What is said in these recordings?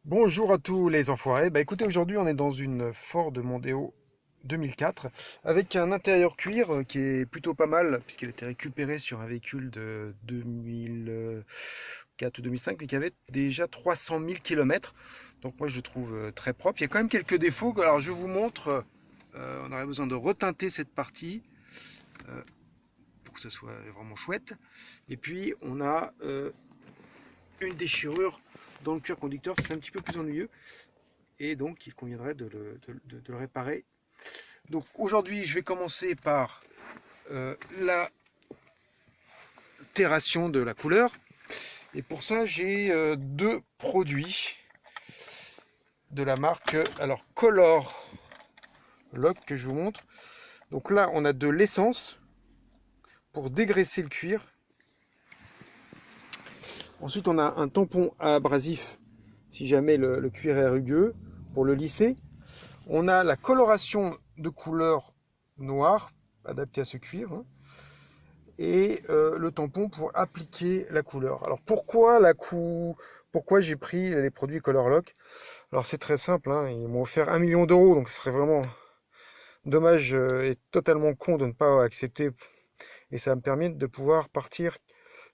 Bonjour à tous les enfoirés. Bah écoutez, aujourd'hui on est dans une Ford Mondeo 2004 avec un intérieur cuir qui est plutôt pas mal puisqu'il a été récupéré sur un véhicule de 2004 ou 2005 mais qui avait déjà 300 000 km. Donc moi je le trouve très propre. Il y a quand même quelques défauts. Alors je vous montre. On aurait besoin de reteinter cette partie pour que ça soit vraiment chouette. Et puis on a une déchirure dans le cuir conducteur, c'est un petit peu plus ennuyeux. Et donc il conviendrait de le réparer. Donc aujourd'hui je vais commencer par la terration de la couleur, et pour ça j'ai deux produits de la marque Color Lock que je vous montre. Donc là on a de l'essence pour dégraisser le cuir. Ensuite on a un tampon abrasif si jamais le cuir est rugueux pour le lisser. On a la coloration de couleur noire adaptée à ce cuir, hein, et le tampon pour appliquer la couleur. Alors pourquoi j'ai pris les produits Color Lock? Alors c'est très simple, hein, ils m'ont offert 1 million d'euros, donc ce serait vraiment dommage et totalement con de ne pas accepter. Et ça me permet de pouvoir partir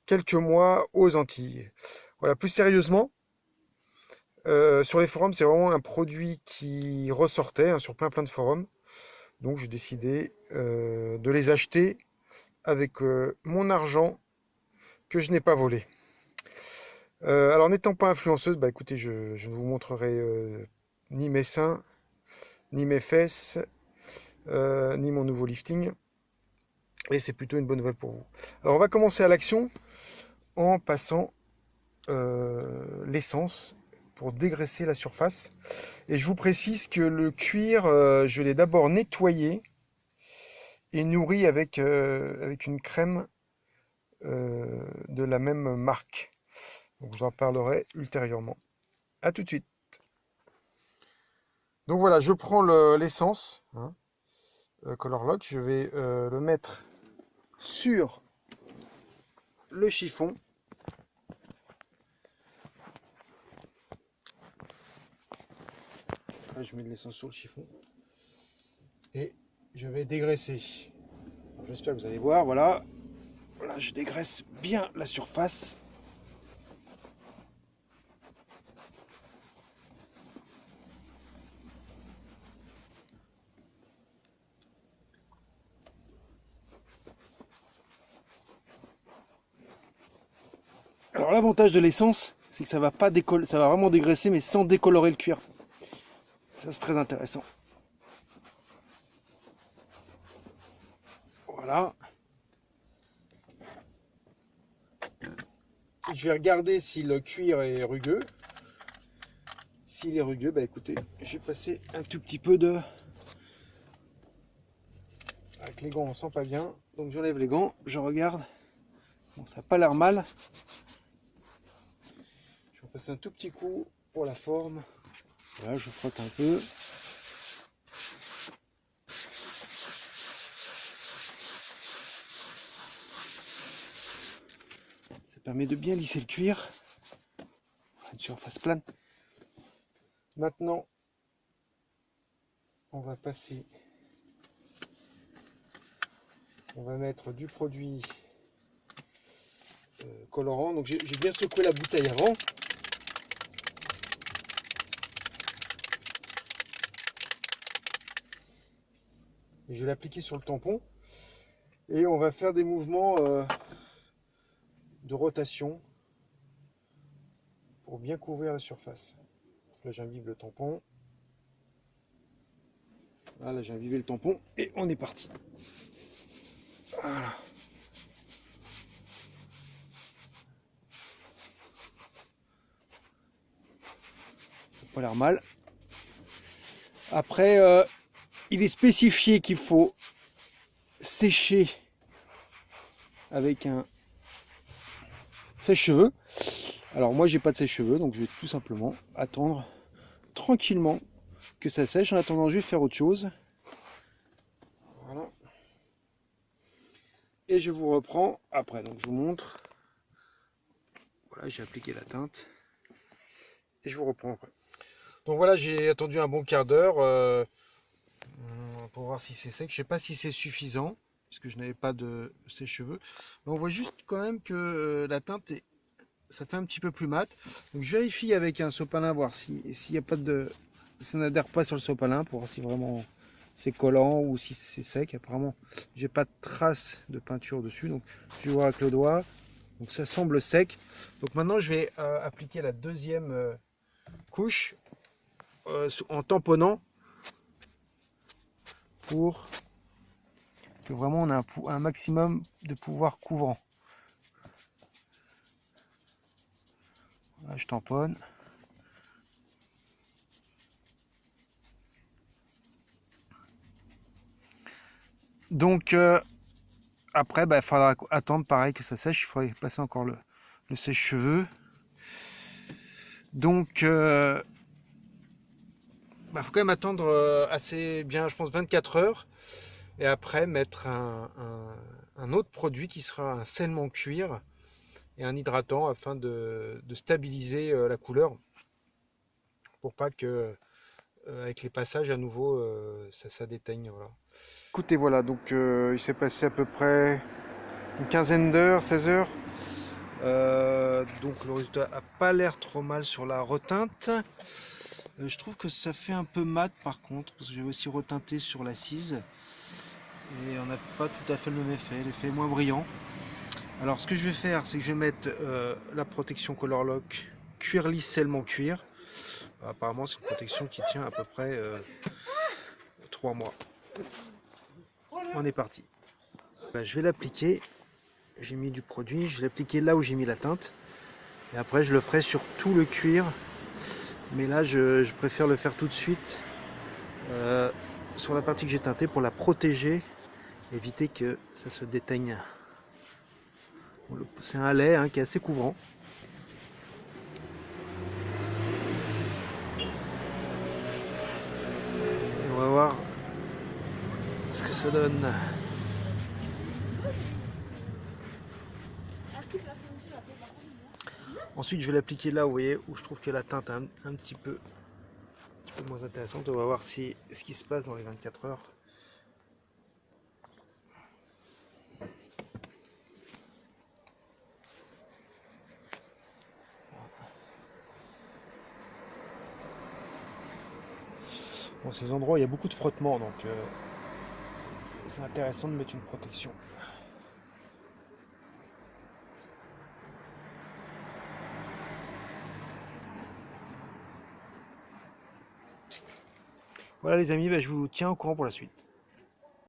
quelques mois aux Antilles. Voilà, plus sérieusement, sur les forums, c'est vraiment un produit qui ressortait, hein, sur plein de forums. Donc j'ai décidé de les acheter avec mon argent que je n'ai pas volé. Alors n'étant pas influenceuse, bah écoutez, je ne vous montrerai ni mes seins, ni mes fesses, ni mon nouveau lifting. Et c'est plutôt une bonne nouvelle pour vous. Alors on va commencer à l'action en passant l'essence pour dégraisser la surface. Et je vous précise que le cuir, je l'ai d'abord nettoyé et nourri avec une crème de la même marque. Donc j'en parlerai ultérieurement. A tout de suite. Donc voilà, je prends l'essence, hein, Color Lock, je vais le mettre sur le chiffon. Là, je mets de l'essence sur le chiffon et je vais dégraisser. J'espère que vous allez voir, voilà. Voilà, je dégraisse bien la surface. Alors l'avantage de l'essence, c'est que ça va pas décoller, ça va vraiment dégraisser, mais sans décolorer le cuir. Ça c'est très intéressant. Voilà. Je vais regarder si le cuir est rugueux. S'il est rugueux, bah écoutez, je vais passer un tout petit peu de... Avec les gants, on sent pas bien. Donc j'enlève les gants, je regarde. Bon, ça n'a pas l'air mal. Je vais passer un tout petit coup pour la forme. Voilà, je frotte un peu. Ça permet de bien lisser le cuir. Une surface plane. Maintenant, on va passer... On va mettre du produit colorant. Donc j'ai bien secoué la bouteille avant. Et je vais l'appliquer sur le tampon. Et on va faire des mouvements de rotation pour bien couvrir la surface. Là j'imbibe le tampon. Voilà, j'ai imbibé le tampon et on est parti. Voilà. Ça n'a pas l'air mal. Après, il est spécifié qu'il faut sécher avec un sèche-cheveux. Alors moi j'ai pas de sèche-cheveux, donc je vais tout simplement attendre tranquillement que ça sèche. En attendant, je vais faire autre chose. Voilà. Et je vous reprends après. Donc je vous montre. Voilà, j'ai appliqué la teinte. Et je vous reprends après. Donc voilà, j'ai attendu un bon quart d'heure pour voir si c'est sec. Je sais pas si c'est suffisant, puisque je n'avais pas de sèche-cheveux. Mais on voit juste quand même que la teinte ça fait un petit peu plus mat. Donc je vérifie avec un sopalin, voir s'il y a pas de, ça n'adhère pas sur le sopalin, pour voir si vraiment c'est collant ou si c'est sec. Apparemment, j'ai pas de trace de peinture dessus, donc je vais voir avec le doigt. Donc ça semble sec. Donc maintenant, je vais appliquer la deuxième couche en tamponnant pour que vraiment on ait un maximum de pouvoir couvrant. Là, je tamponne. Donc après, il faudra attendre pareil que ça sèche. Il faudrait passer encore le sèche-cheveux. Donc faut quand même attendre assez bien, je pense 24 heures. Et après mettre un autre produit qui sera un scellement cuir et un hydratant afin de stabiliser la couleur. Pour pas que avec les passages à nouveau ça déteigne. Voilà. Écoutez, voilà, donc il s'est passé à peu près une quinzaine d'heures, 16 heures. Donc le résultat a pas l'air trop mal sur la reteinte. Je trouve que ça fait un peu mat par contre, parce que j'ai aussi reteinté sur l'assise. Et on n'a pas tout à fait le même effet, l'effet est moins brillant. Alors ce que je vais faire, c'est que je vais mettre la protection Color Lock cuir lisse scellement cuir. Apparemment c'est une protection qui tient à peu près 3 mois. On est parti. Je vais l'appliquer. J'ai mis du produit, je vais l'appliquer là où j'ai mis la teinte. Et après je le ferai sur tout le cuir. Mais là je préfère le faire tout de suite sur la partie que j'ai teintée pour la protéger. Éviter que ça se déteigne. C'est un lait qui est assez couvrant. Et on va voir ce que ça donne. Ensuite, je vais l'appliquer là, vous voyez, où je trouve que la teinte est un petit peu moins intéressante. On va voir ce qui se passe dans les 24 heures. Bon, ces endroits, il y a beaucoup de frottement, donc c'est intéressant de mettre une protection. Voilà les amis, je vous tiens au courant pour la suite.